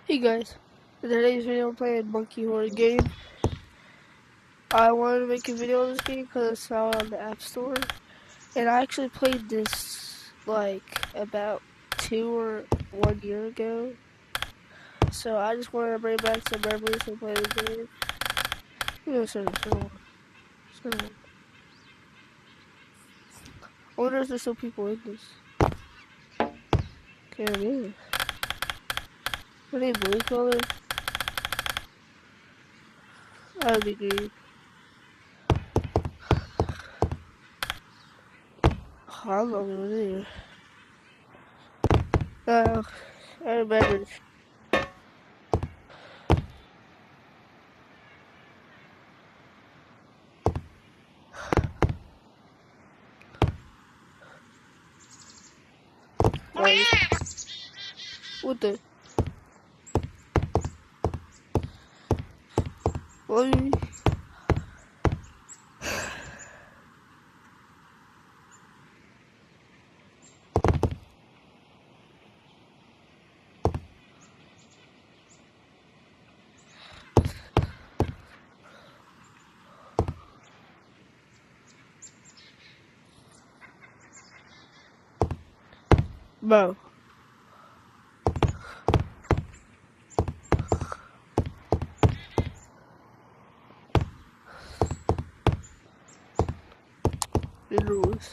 Hey guys, in today's video I'm playing Monkey Horror game. I wanted to make a video on this game because it's out on the App Store. And I actually played this like about 1 year ago. So I just wanted to bring back some memories of playing the game. So, I wonder if there's still people in this. Okay, I'm in. Are they blue color? I would be green. I'm not going in here. I remember. What the? What? Bro. Rules.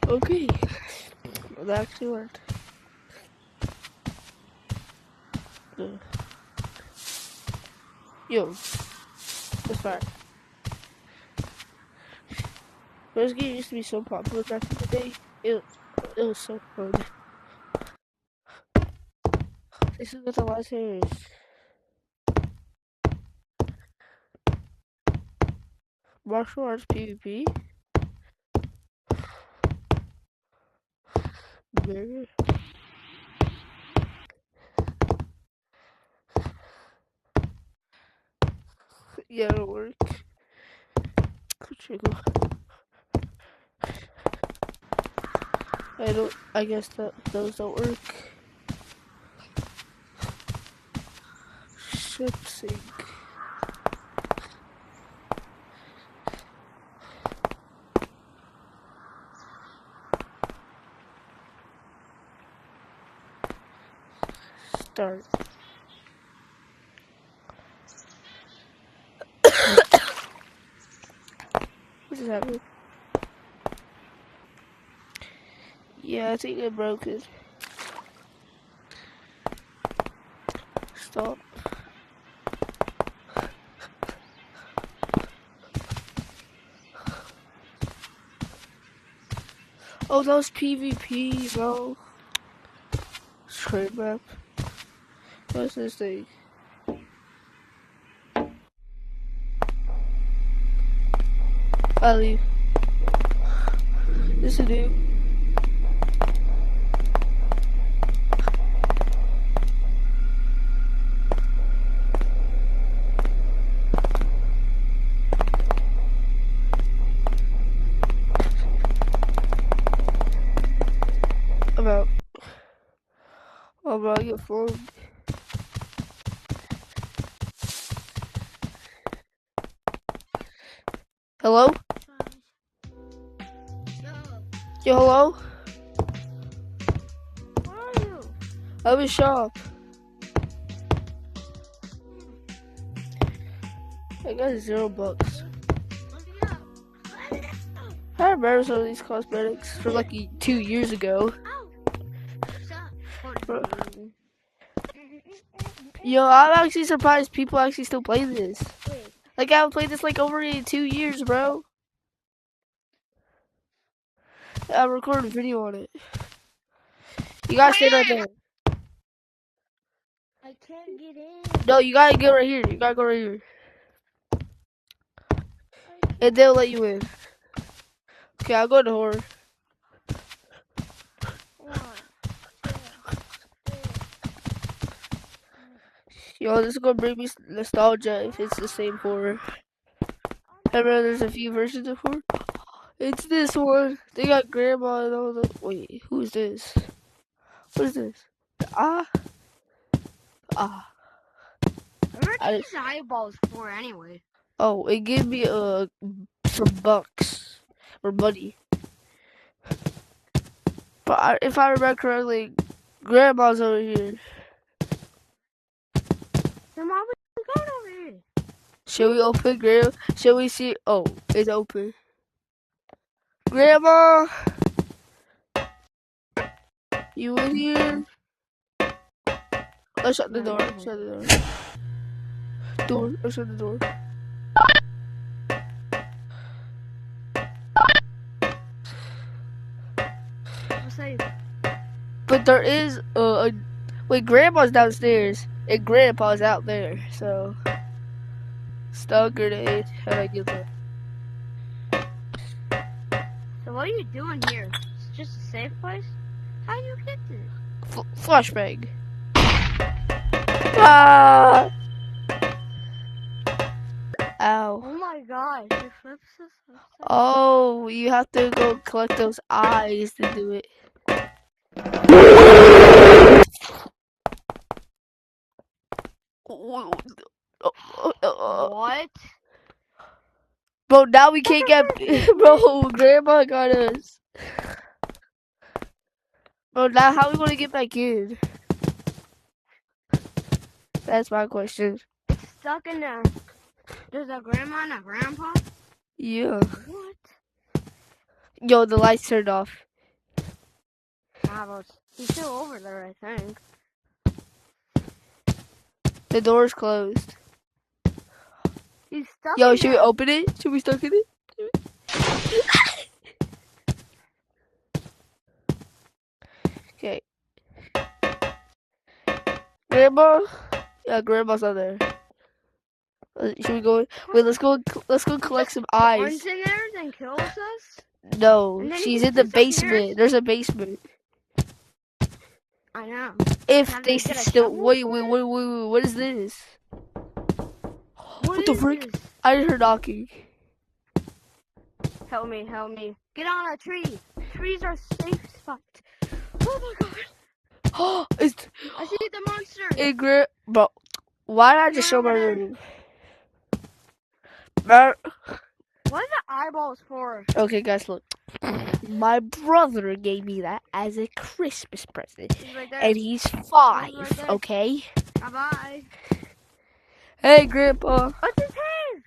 Okay. That actually worked. Yo, that's fine. This game used to be so popular back in the day. It was so fun. This is what the last series. Martial arts PvP. Burger. Yeah, it'll work. I guess that those don't work. Ship sync. Start. What is happening? Yeah, I think I broke it. Stop. Oh, that was PvP, bro. Trade map. What's this thing? I leave. This is new. About. Oh, bro, I get formed. Hello? Yo, hello? Where are you? I'm in shop. I got $0. I remember some of these cosmetics from like 2 years ago. Bro. Yo, I'm actually surprised people actually still play this. Like, I haven't played this like over 2 years, bro. I recorded a video on it. You gotta stay right there. I can't get in. No, you gotta go right here. You gotta go right here. And they'll let you in. Okay, I'll go to horror. 1, 2, 3. Yo, this is gonna bring me nostalgia if it's the same horror. I remember there's a few versions of horror. It's this one. They got grandma and all the. Wait, who is this? What is this? Ah. What are these eyeballs for anyway? Oh, it gave me some bucks or money. But if I remember correctly, grandma's over here. Then why would you go over here? Should we open grandma? Should we see? Oh, it's open. Grandma, you in here? Let's shut the door. Shut the door. Let's shut the door. But there is wait, grandma's downstairs and grandpa's out there, so stun grenade. How do I get that? So what are you doing here? It's just a safe place? How do you get this? Flashbang. Ah! Ow. Oh my gosh, it flips this. Oh, you have to go collect those eyes to do it. What? Bro, now we can't get. Bro, grandma got us. Bro, now how we gonna get back in? That's my question. It's stuck in there. There's a grandma and a grandpa? Yeah. What? Yo, the lights turned off. Wow, he's still over there, I think. The door's closed. He's stuck Yo, in should there. we open it? Should we stuck in it? Okay. Grandma? Yeah, grandma's not there. Should we go? Wait, let's go. Let's go collect some eyes. One's in there, then kills us. No, she's in the basement. There's a basement. I know. If they still wait, what is this? What the frick? This? I just heard knocking. Help me, help me. Get on a tree. Trees are safe spot. Oh my god. Oh, I see the monster. Bro, why did I just show my room? What are the eyeballs for? Okay, guys, look. My brother gave me that as a Christmas present, right and he's 5. Right okay. Bye. Hey, Grandpa. What's his name?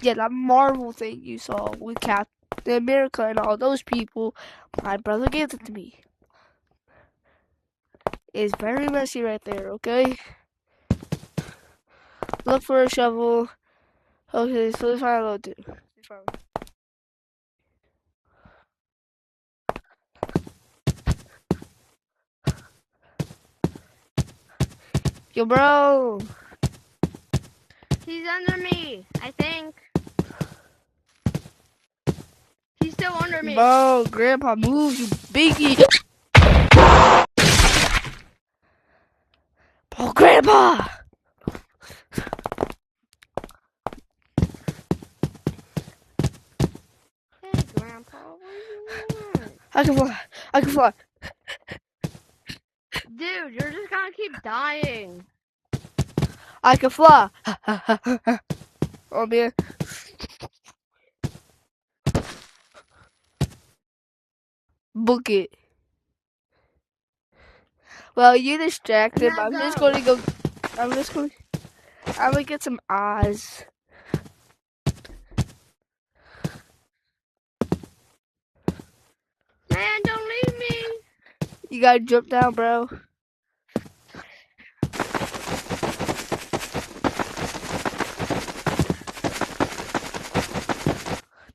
Yeah, that Marvel thing you saw with Captain America and all those people, my brother gave it to me. It's very messy right there, okay? Look for a shovel. Okay, so let's find a load too. Yo, bro. He's under me, I think. He's still under me. Bro, Grandpa, move, you biggie. Oh, Grandpa! Hey, Grandpa, what do you want? I can fly. Dude, you're just gonna keep dying. I can fly. Oh, man. Book it. Well, you distracted. I'm just going to go. I'm gonna get some eyes. Man, don't leave me. You gotta jump down, bro.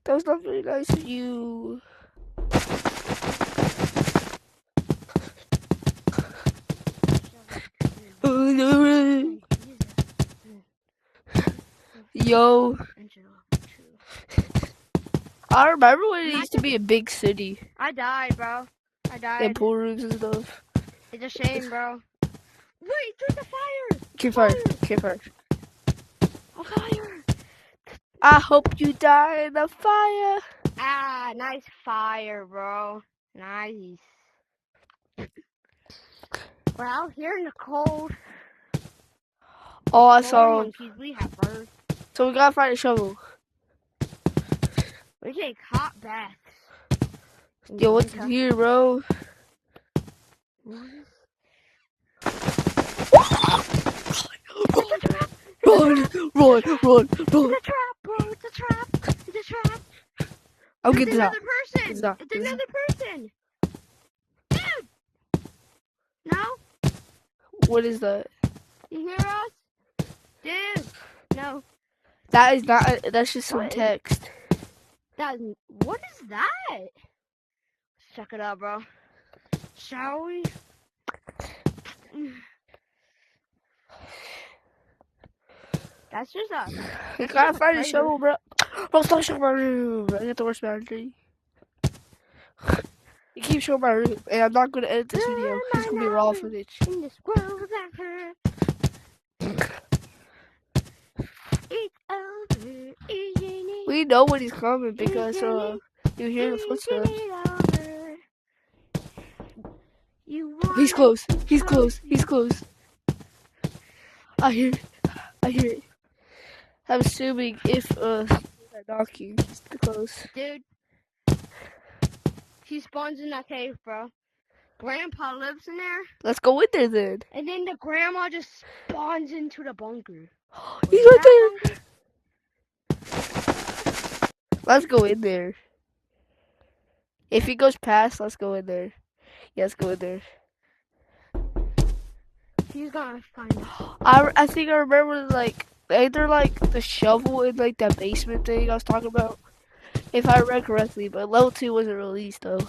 That was not very nice of you. Yo. I remember when it used to be a big city. I died, bro. I died. And pool rooms and stuff. It's a shame, bro. Wait, there's a fire! Keep fire. Keep fire. A fire! I hope you die in the fire. Ah, nice fire, bro. Nice. We're out here in the cold. Oh, I Solar saw. monkeys, we have birds. So we gotta find a shovel. We take hot baths. Yo, what's in here, bro? Run, run, run, run. It's a trap, bro. It's a trap. It's a trap. I'll It's get this out. another person. It's out. It's another person. Dude. No? What is that? You hear us? Dude. No. That is not. That's just some What? text. What is that? Let's check it out, bro. Shall we? That's just a. We gotta find a shovel, bro. Bro, stop showing my room. I got the worst boundary. You keep showing my room, and I'm not gonna edit this video. It's gonna be raw footage. In this world without her. It's over, isn't it? We know when he's coming because you hear the footsteps. He's close. He's close. He's close. I hear it. I hear it. I'm assuming if they're knocking, he's close. Dude, he spawns in that cave, bro. Grandpa lives in there, Let's go in there then. and then the grandma just spawns into the bunker. He's right there. Let's go in there. If he goes past, let's go in there. Yeah, let's go in there. He's gonna find us. I think I remember like either like the shovel in like that basement thing I was talking about. If I read correctly, but level 2 wasn't released though.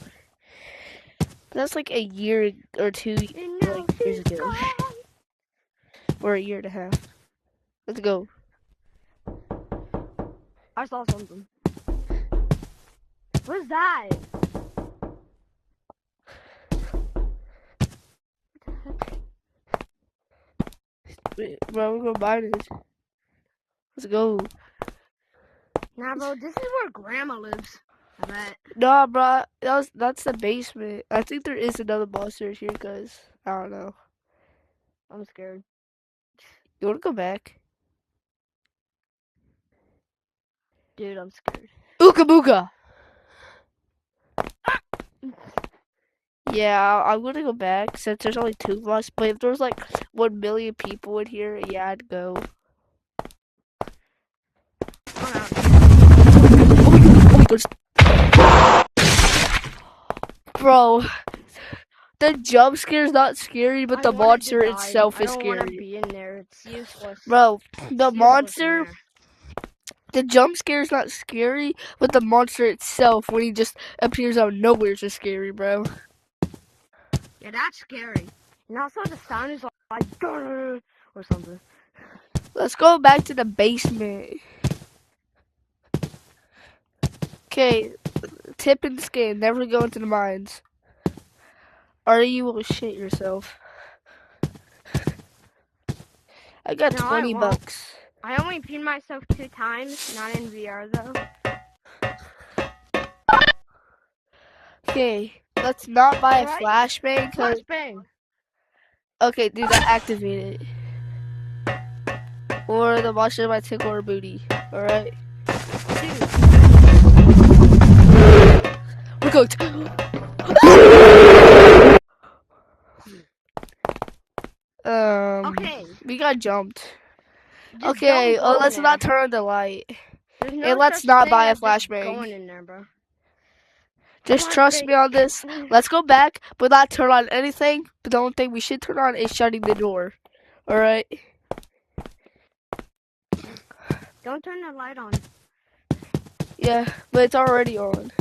That's like a year or 2 years ago. Or a year and a half. Let's go. I saw something. What's that? Bro, we're gonna buy this. Let's go. Nah, bro, this is where grandma lives. I bet. Nah, bro, that's the basement. I think there is another monster here, cause I don't know. I'm scared. You wanna go back? Dude, I'm scared. Ooka booka! Yeah, I'm gonna go back since there's only 2 of us. But if there's like 1 million people in here, yeah, I'd go. Bro, the jump scare's not scary, but the monster itself is scary. I don't want to be in there. It's useless. Bro, the monster, the jump scare's not scary, but the monster itself, when he just appears out of nowhere, is just scary, bro. Yeah, that's scary. And also the sound is like or something. Let's go back to the basement. Okay, tip in this game, never go into the mines. Or you will shit yourself. I got 20 bucks. I only peed myself 2 times, not in VR though. Okay, let's not buy a flashbang. Flashbang! Okay, do that, activate it. Or the monster might tickle our booty. Alright? We're cooked. Okay. We got jumped. Just okay, let's not turn on the light. No, and let's not buy a flashbang. Going in there, bro. Just trust me on this. Let's go back, but not turn on anything. But the only thing we should turn on is shutting the door. Alright? Don't turn the light on. Yeah, but it's already on.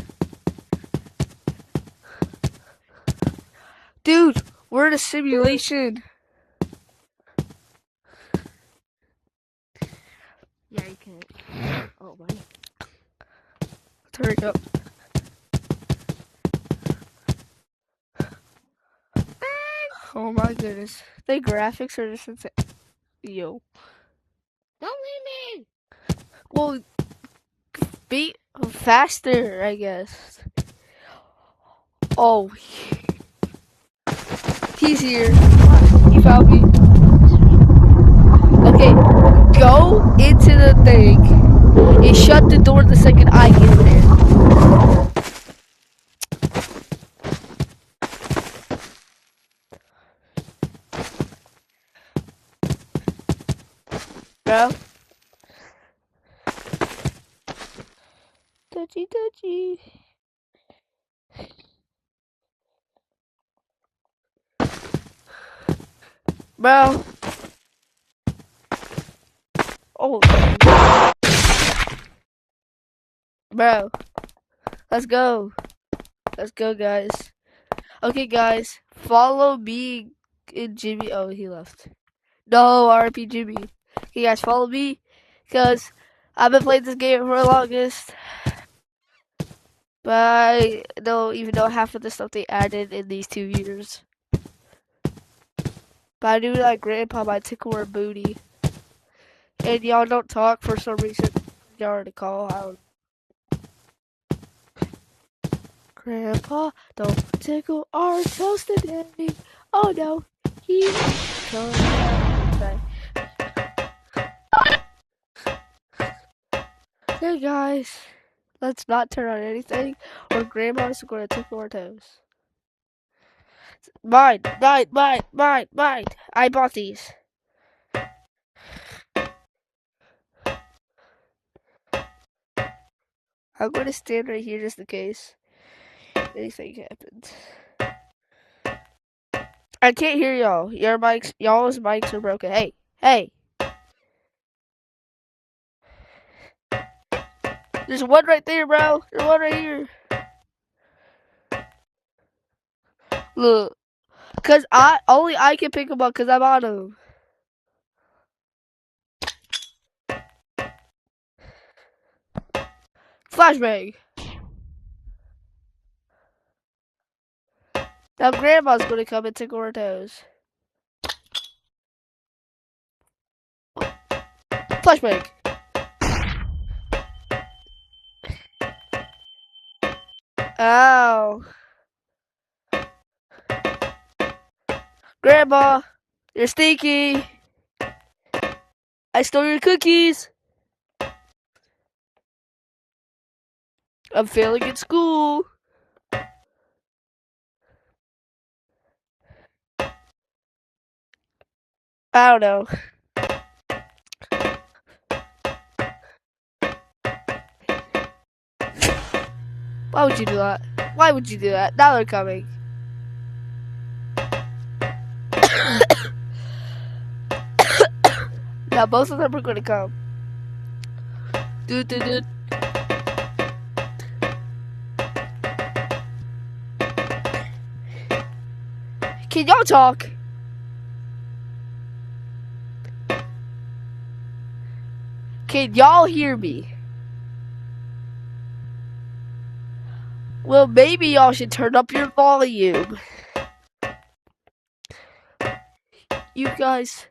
Dude, we're in a simulation. Yeah, you can. Oh, buddy. Let's hurry up. Oh my goodness. The graphics are just insane. Yo. Don't leave me. Well, be faster, I guess. Oh. He's here. He found me. Okay. Go into the thing. And shut the door the second I get there. Bro. Touchy, touchy. Bro. Oh. Bro. Let's go. Let's go, guys. Okay, guys. Follow me and Jimmy. Oh, he left. No, RP Jimmy. Okay, guys, follow me. Because I've been playing this game for the longest. But I don't even know half of the stuff they added in these 2 years. But I do like Grandpa might tickle her booty. And y'all don't talk for some reason. Y'all already call. I don't. Grandpa, don't tickle our toast today. Oh no, he's coming. Hey guys, let's not turn on anything or Grandma's going to tickle our toes. Mine. I bought these. I'm going to stand right here just in case anything happens. I can't hear y'all. Y'all's mics are broken. Hey. There's one right there, bro. There's one right here. Look. Cause I can pick them up cause I'm on them. Flashbang. Now Grandma's gonna come and tickle her toes. Flashbang. Ow. Grandma, you're stinky. I stole your cookies. I'm failing in school. I don't know. Why would you do that? Why would you do that? Now they're coming. Now both of them are gonna come. Dude. Can y'all talk? Can y'all hear me? Well, maybe y'all should turn up your volume. You guys.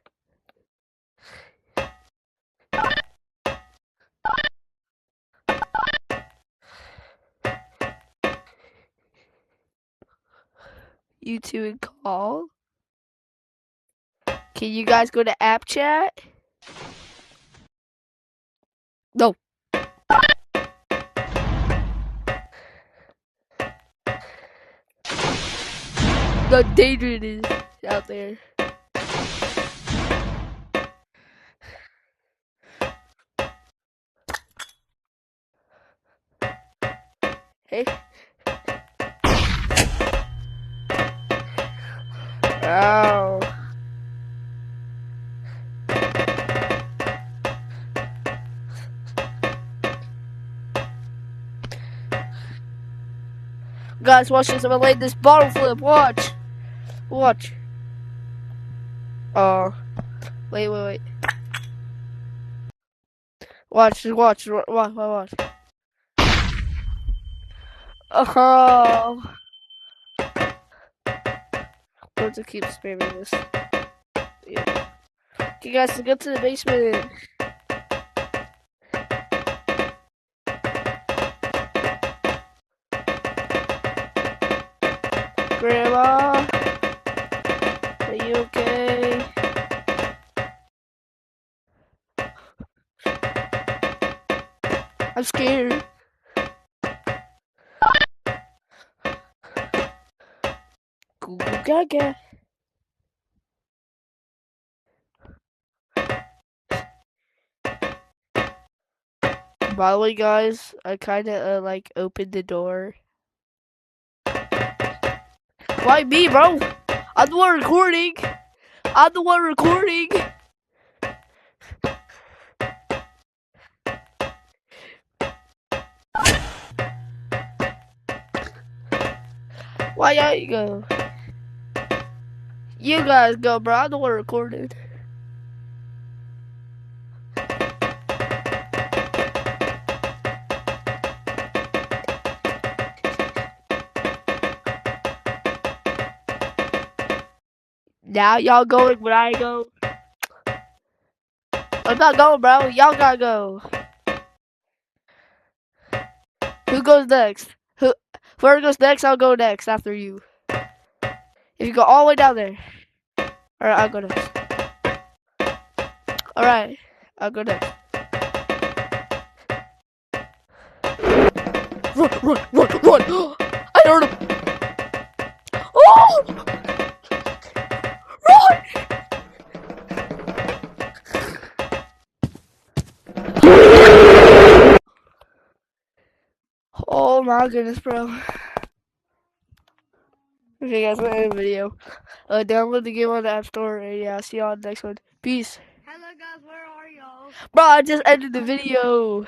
You two in call. Can you guys go to app chat? No. The danger is out there. Hey. Ow. Guys, watch this. I'm gonna land this bottle flip. Watch. Wait. Watch. Oh. going to keep spamming this. Yeah. Okay, guys, let's go to the basement. Grandma, are you okay? I'm scared. Goo goo gaga. By the way, guys, I kind of like opened the door. Why me, bro? I'm the one recording. I'm the one recording. Why y'all go? You guys go, bro. I'm the one recording. Now y'all going when I go. I'm not going, bro. Y'all gotta go. Who goes next? Whoever goes next, I'll go next after you. If you go all the way down there. Alright, I'll go next. Alright, I'll go next. Run! I heard him! Oh! Run! Oh my goodness, bro. Okay, guys, we'll end the video. Download the game on the App Store, and yeah, I'll see y'all on the next one. Peace. Hello guys, where are y'all? Bro, I just ended the video.